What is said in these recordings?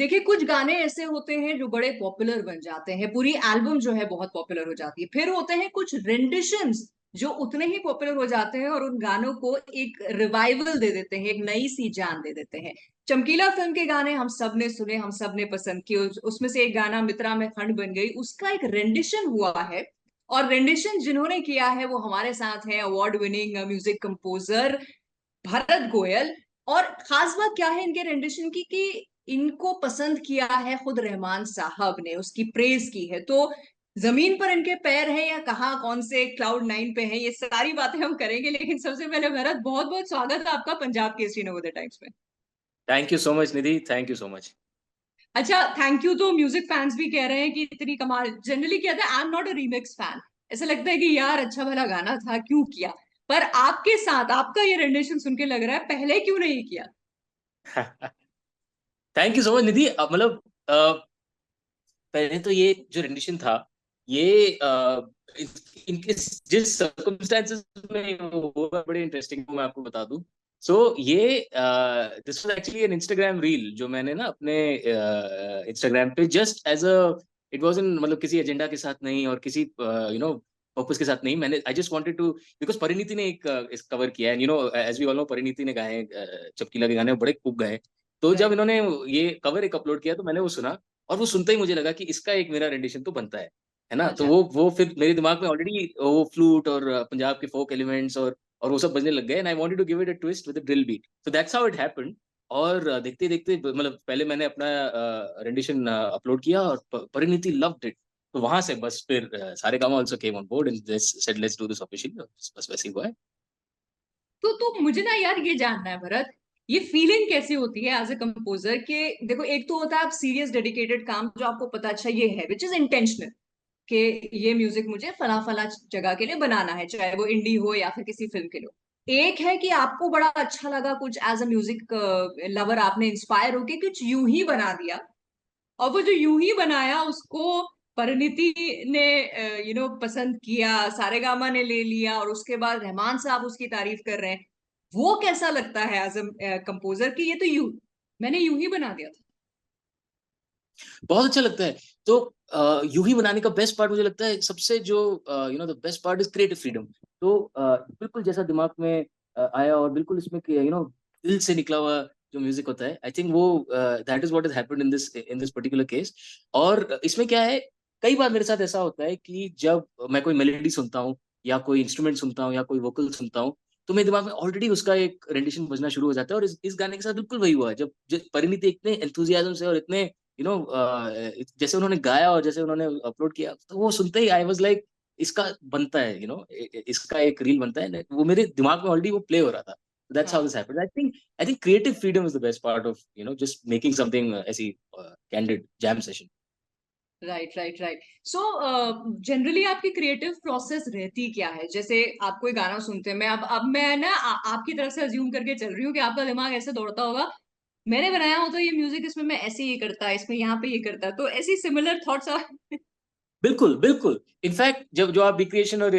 देखिए, कुछ गाने ऐसे होते हैं जो बड़े पॉपुलर बन जाते हैं, पूरी एल्बम जो है बहुत पॉपुलर हो जाती है। फिर होते हैं कुछ रेंडिशंस जो उतने ही पॉपुलर हो जाते हैं और उन गानों को एक रिवाइवल दे देते हैं, एक नई सी जान दे देते हैं। चमकीला फिल्म के गाने हम सब ने सुने, हम सब ने पसंद किए। उसमें से एक गाना मित्रा में खंड बन गई, उसका एक रेंडिशन हुआ है। और रेंडिशन जिन्होंने किया है वो हमारे साथ है award winning music composer Bharat Goyal. और खास बात क्या है इनके रेंडिशन की कि इनको पसंद किया है खुद रहमान साहब ने, उसकी प्रेज की है। तो जमीन पर इनके पैर हैं या कहाँ कौन से क्लाउड नाइन पे हैं, ये सारी बातें हम करेंगे। लेकिन सबसे पहले भरत, बहुत बहुत स्वागत है आपका पंजाब केसरी नवोदय टाइम्स में। Thank you so much Nidhi, thank you so much. अच्छा, थैंक यू तो म्यूजिक फैंस भी कह रहे हैं कि इतनी कमाल। जनरली कहते हैं I am not a remix fan, ऐसा लगता है कि यार अच्छा भला गाना था, क्यों किया। पर आपके साथ आपका ये रेंडिशन सुन के लग रहा है पहले क्यों नहीं किया। थैंक यू सो मच निधि। मतलब पहले तो ये जो रेंडिशन था, ये इनके जिस सर्कमस्टेंसेस में वो हुआ, बड़े इंटरेस्टिंग, मैं आपको बता दूं। सो ये this was actually an Instagram reel जो मैंने ना अपने इंस्टाग्राम पे just as a, it was in, मतलब किसी एजेंडा के साथ नहीं और किसी पर्पस के साथ नहीं। मैंने I just wanted to, because Parineeti ने एक इस कवर किया है, as we all know, Parineeti ने गाए चपकीला के गाने बड़े खूब गए। तो जब राइट। इन्होंने ये कवर एक अपलोड किया तो मैंने वो सुना, और वो सुनते ही मुझे लगा कि इसका एक मेरा रेंडिशन तो बनता है ना। तो अच्छा। वो फिर मेरे दिमाग में ऑलरेडी वो फ्लूट और पंजाब के फोक एलिमेंट्स और वो सब बजने लग गए, and I wanted to give it a twist with a drill beat, so that's how it happened. और देखते देखते, मतलब पहले मैंने अपना रेंडिशन अपलोड किया और परिणीति लव्ड इट। तो वहां से बस फिर सारे gamma also came on board and said let's do this officially. बस वैसे ही हुआ है। तो मुझे ना यार ये जानना है भरत, ये फीलिंग कैसी होती है एज ए कंपोजर के। देखो, एक तो होता है आप सीरियस डेडिकेटेड काम जो आपको पता अच्छा ये है विच इज इंटेंशनल, कि ये म्यूजिक मुझे फला फला जगह के लिए बनाना है, चाहे वो इंडी हो या फिर किसी फिल्म के लिए। एक है कि आपको बड़ा अच्छा लगा कुछ, एज अ म्यूजिक लवर आपने इंस्पायर होके कुछ यूं ही बना दिया, और वो जो यूं ही बनाया उसको परिणीति ने पसंद किया, सारेगामा ने ले लिया, और उसके बाद रहमान साहब उसकी तारीफ कर रहे हैं। वो कैसा लगता है एज अ कंपोजर कि ये तो मैंने यूं ही बना दिया था। बहुत अच्छा लगता है। तो यूं ही बनाने का बेस्ट पार्ट मुझे लगता है, सबसे जो the best part is creative freedom. तो बिल्कुल जैसा दिमाग में आया, और बिल्कुल इसमें दिल से निकला हुआ जो म्यूजिक होता है, आई थिंक वो that is what has happened in this particular case. और इसमें क्या है, कई बार मेरे साथ ऐसा होता है कि जब मैं कोई मेलोडी सुनता हूँ या कोई इंस्ट्रूमेंट सुनता हूँ या कोई वोकल सुनता हूँ, तो मेरे दिमाग में ऑलरेडी उसका एक रेंडिशन बजना शुरू हो जाता है। और इस गाने के साथ बिल्कुल वही हुआ है, जब परिणीति इतने एंथुजियाज्म से और इतने यू नो जैसे उन्होंने गाया और जैसे उन्होंने अपलोड किया, तो वो सुनते ही आई वाज लाइक इसका बनता है, इसका एक रील बनता है। वो मेरे दिमाग में ऑलरेडी वो प्ले हो रहा था। दैट्स हाउ हाँ। This happened. I think creative freedom is the best part of just making something ऐसी candid jam session. Right, right, right. So generally आपकी क्रिएटिव प्रोसेस रहती क्या है? जैसे आप कोई गाना सुनते हैं, अब मैं ना आपकी तरफ से अज्यूम करके चल रही हूँ कि आपका दिमाग ऐसे दौड़ता होगा, मैंने बनाया हो तो ये म्यूजिक इसमें मैं ऐसे ये करता, इसमें यहाँ पे ये करता, तो ऐसी सिमिलर थॉट्स आ। बिल्कुल बिल्कुल। इनफैक्ट जब जो आप रिक्रिएशन और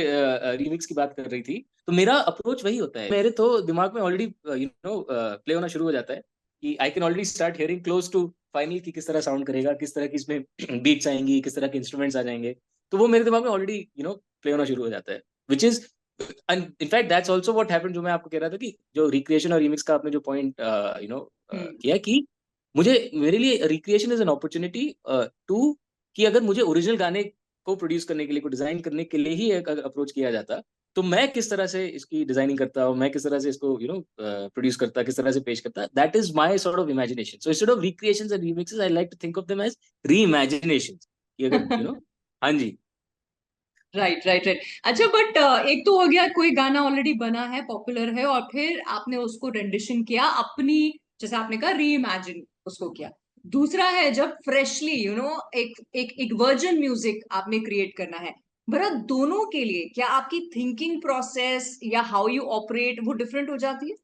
रीमिक्स की बात कर रही थी, तो मेरा अप्रोच वही होता है। मेरे तो दिमाग में ऑलरेडी प्ले होना शुरू हो जाता है कि I can already start hearing close to final की किस तरह साउंड करेगा, किस तरह की इसमें बीट्स आएंगी, किस तरह के इंस्ट्रूमेंट्स आ जाएंगे। तो वो मेरे दिमाग में ऑलरेडी प्ले होना शुरू हो जाता है, which is in fact that's also what happened, जो मैं आपको कह रहा था कि जो रिक्रिएशन और रीमिक्स का आपने जो पॉइंट हम्म। किया, कि मेरे लिए recreation is an opportunity to, कि अगर मुझे ओरिजिनल गाने को प्रोड्यूस करने के लिए, को डिजाइन करने के लिए ही एक अप्रोच किया जाता, तो मैं किस तरह से इसकी डिजाइनिंग करता हूँ, मैं किस तरह से इसको प्रोड्यूस करता, किस तरह से पेश करता, that is my sort of imagination. So instead of recreations and remixes, I like to think of them as reimaginations, कि अगर हाँ जी। Right, right, right. अच्छा, बट एक तो हो गया कोई गाना ऑलरेडी बना है, पॉपुलर है, और फिर आपने उसको रेंडिशन किया अपनी, जैसे आपने कहा री इमेजिन उसको किया। दूसरा है जब फ्रेशली एक एक एक वर्जन म्यूजिक आपने क्रिएट करना है। भरत, दोनों के लिए क्या आपकी थिंकिंग प्रोसेस या हाउ यू ऑपरेट वो डिफरेंट हो जाती है?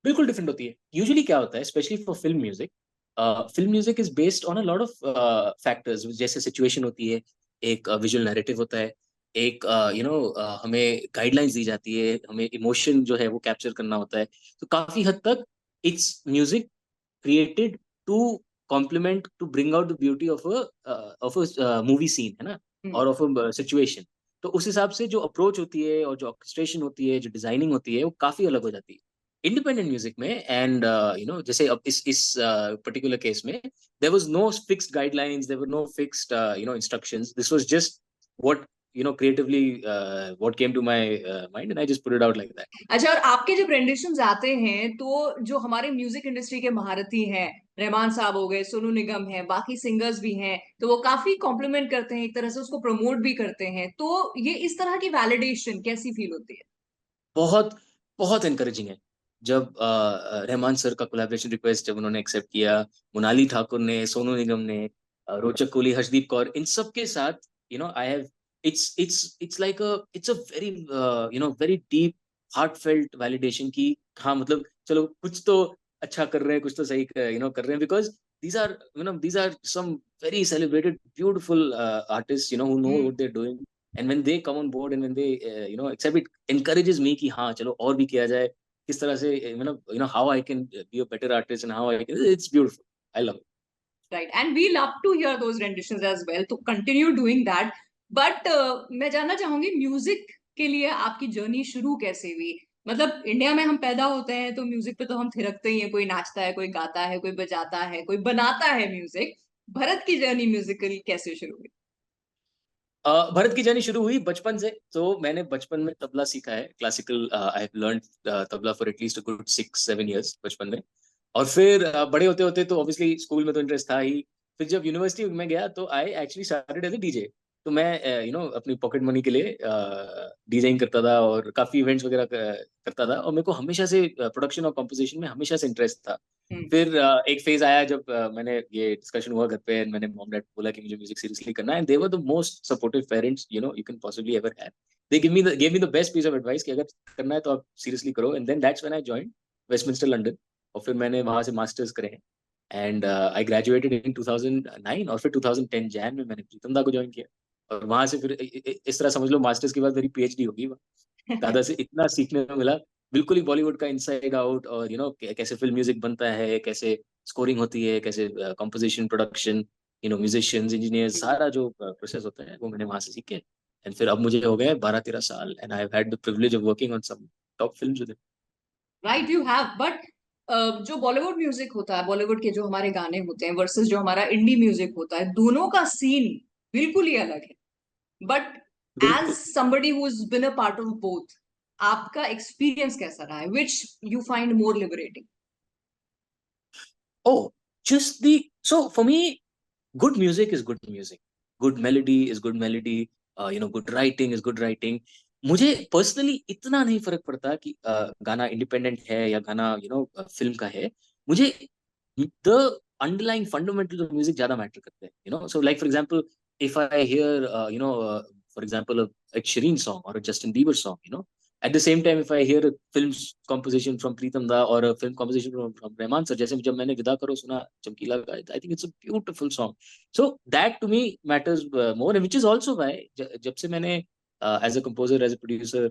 बिल्कुल डिफरेंट होती है। यूजुअली क्या होता है, specially for film music is based on a lot of factors, जैसे सिचुएशन होती है, एक विजुअल नैरेटिव होता है, एक हमें गाइडलाइंस दी जाती है, हमें इमोशन जो है वो कैप्चर करना होता है। तो काफी हद तक it's music created to complement to bring out the beauty of a movie scene, है ना, और ऑफ अ सिचुएशन। तो उस हिसाब से जो अप्रोच होती है और जो ऑर्केस्ट्रेशन होती है, जो डिजाइनिंग होती है, वो काफी अलग हो जाती है इंडिपेंडेंट म्यूजिक में। एंड जैसे अब इस पर्टिकुलर केस में there was no fixed guidelines, there were no fixed instructions. This was just what creatively what came to my mind, and I just put it out like that. अच्छा, और आपके जब renditions आते हैं तो जो हमारे म्यूजिक इंडस्ट्री के महारथी हैं, रहमान साहब हो गए, सोनू निगम है, बाकी सिंगर्स भी हैं, तो वो काफी कॉम्प्लीमेंट करते हैं, एक तरह से उसको प्रमोट भी करते हैं, तो ये इस तरह की वैलिडेशन कैसी फील होती है? बहुत बहुत एनकरेजिंग है। जब रहमान सर का कोलैबोरेशन रिक्वेस्ट जब उन्होंने एक्सेप्ट किया, मोनाली ठाकुर ने, सोनू निगम ने, रोचक कोहली, हर्षदीप कौर, इन सब के साथ I have it's like it's a very very deep heartfelt validation की हाँ, मतलब चलो कुछ तो अच्छा कर रहे हैं, कुछ तो सही कर रहे हैं, because these are some very celebrated beautiful artists who know hmm. what they're doing, and when they come on board and when they accept it, encourages me कि हाँ चलो और भी किया जाए, किस तरह से how I can be a better artist and how I can, it's beautiful, I love it. Right, and we love to hear those renditions as well, तो कंटिन्यू डूइंग दैट। बट मैं जानना चाहूंगी म्यूजिक के लिए आपकी journey शुरू कैसे हुई? मतलब इंडिया में हम पैदा होते हैं तो म्यूजिक पे तो हम थिरकते ही हैं, कोई नाचता है, कोई गाता है, कोई बजाता है, कोई बनाता है म्यूजिक। भरत की जर्नी म्यूजिकली कैसे शुरू हुई? भरत की जर्नी शुरू हुई बचपन से। तो मैंने बचपन में तबला सीखा है, classical, I have learn tabla for at least a good 6-7 years बचपन में। और फिर बड़े होते होते तो ऑब्वियसली स्कूल में तो इंटरेस्ट था ही। फिर जब यूनिवर्सिटी में गया तो I actually started as a DJ. तो मैं अपनी पॉकेट मनी के लिए डीजेइंग करता था और काफी इवेंट्स वगैरह करता था, और मेरे को हमेशा से प्रोडक्शन और कंपोजिशन में हमेशा से इंटरेस्ट था। हम्म। फिर एक फेज आया जब मैंने ये डिस्कशन हुआ घर पे, मैंने मॉम डैड बोला कि मुझे म्यूजिक सीरियसली करना है, and they were the most supportive parents you can possibly ever have. They give me the best piece of advice कि अगर करना है तो आप सीरियसली करो, and then that's when I joined Westminster London. और फिर मैंने वहां से मास्टर्स करे हैं, एंड आई ग्रेजुएटेड इन 2009, और फिर 2010 जैन में मैंने प्रीतम दा को ज्वाइन किया। और वहां से फिर इस तरह समझ लो मास्टर्स के बाद मेरी पीएचडी होगी। दादा से इतना सीखने को मिला, बिल्कुल ही बॉलीवुड का इनसाइड आउट, और कैसे फिल्म म्यूजिक बनता है, कैसे स्कोरिंग होती है, कैसे कंपोजिशन, प्रोडक्शन, म्यूजिशियंस, इंजीनियर्स, सारा जो प्रोसेस होता है वो मैंने वहां से सीखे। एंड फिर अब मुझे हो गए 12-13 साल, and I have had the privilege of working on some top films with him. Right, you have, but जो बॉलीवुड म्यूजिक होता है, बॉलीवुड के जो हमारे गाने होते हैं वर्सेस जो हमारा इंडी म्यूजिक होता है, दोनों का सीन बिल्कुल ही अलग है। बट एज बिल्कुल। somebody who's been a part of both, आपका एक्सपीरियंस कैसा रहा है? Which you find more liberating? Oh, just the so for me, good music is good music. Good melody is good melody. Good writing is good writing. मुझे personally इतना नहीं फर्क पड़ता कि गाना इंडिपेंडेंट है या गाना फिल्म का है। मुझे the underlying fundamentals of music ज्यादा मैटर करते हैं। So like for example, if I hear for example a Shireen song or a Justin Bieber song, at the same time if I hear a film composition from Pritam Da or a film composition from Rahman sir, जैसे जब मैंने विदा करो सुना चमकीला का, I think it's a beautiful song. So that to me matters more, and which is also why जब से मैंने as a composer, as a producer,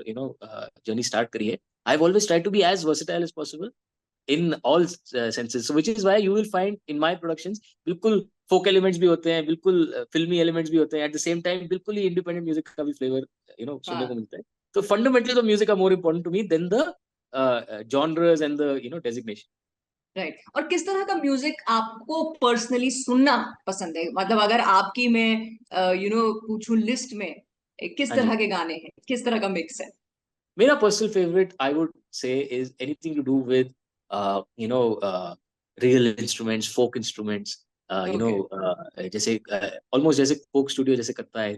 journey start करी है, I've always tried to be as versatile as possible in all senses. So which is why you will find in my productions बिल्कुल folk elements भी होते हैं, बिल्कुल filmy elements भी होते हैं, at the same time बिल्कुल ही independent music का भी flavor सुनने को मिलता है। So fundamentally the music are more important to me than the genres and the designation. Right, और किस तरह का म्यूजिक आपको पर्सनली सुनना पसंद है? मतलब अगर आपकी मैं पूछूं लिस्ट में, किस हाँ तरह जी। के गाने हैं, किस तरह का मिक्स है? मेरा personal favourite I would say is anything to do with real instruments, folk instruments, okay. जैसे ऑलमोस्ट जैसे फोक स्टूडियो जैसे करता है,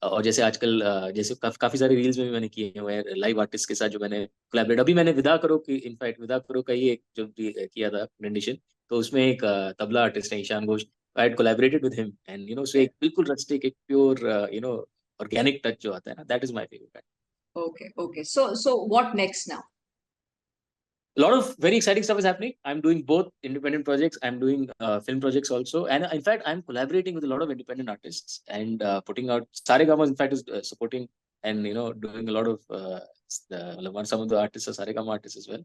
और जैसे आजकल जैसे काफी सारे रील्स में भी मैंने किए हुए हैं लाइव आर्टिस्ट के साथ जो मैंने कोलैबोरेट। अभी मैंने विदा करो की, इनफैक्ट विदा करो का ही एक जो किया था रेंडिशन, तो उसमें एक तबला आर्टिस्ट है Ishaan Ghosh. I had collaborated with him, and so एक बिल्कुल रस्टिक, एक प्योर ऑर्गेनिक टच जो आता है ना, that is my favourite. Okay, okay, so what next now? A lot of very exciting stuff is happening. I'm doing both independent projects. I'm doing film projects also, and in fact, I'm collaborating with a lot of independent artists and putting out. Saregama, in fact, is supporting and doing a lot of some of the artists are Saregama artists as well.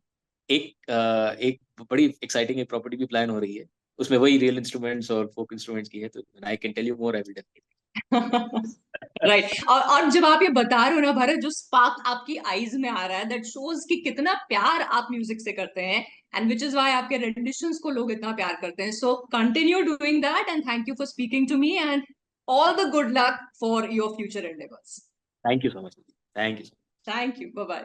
एक बड़ी exciting एक property भी plan हो रही है, उसमें वही real instruments और फोक इंस्ट्रूमेंट्स की है, तो I can tell you more, I will definitely. Right और जब आप ये बता रहे हो ना भरत, जो स्पार्क आपकी आईज में आ रहा है, दैट शोज कि कितना प्यार आप म्यूजिक से करते हैं, एंड विच इज व्हाई आपके रेडिशंस को लोग इतना प्यार करते हैं. So continue doing that and thank you for speaking to me and all the good luck for your future endeavors. Thank you so much, thank you. Thank you. Bye bye.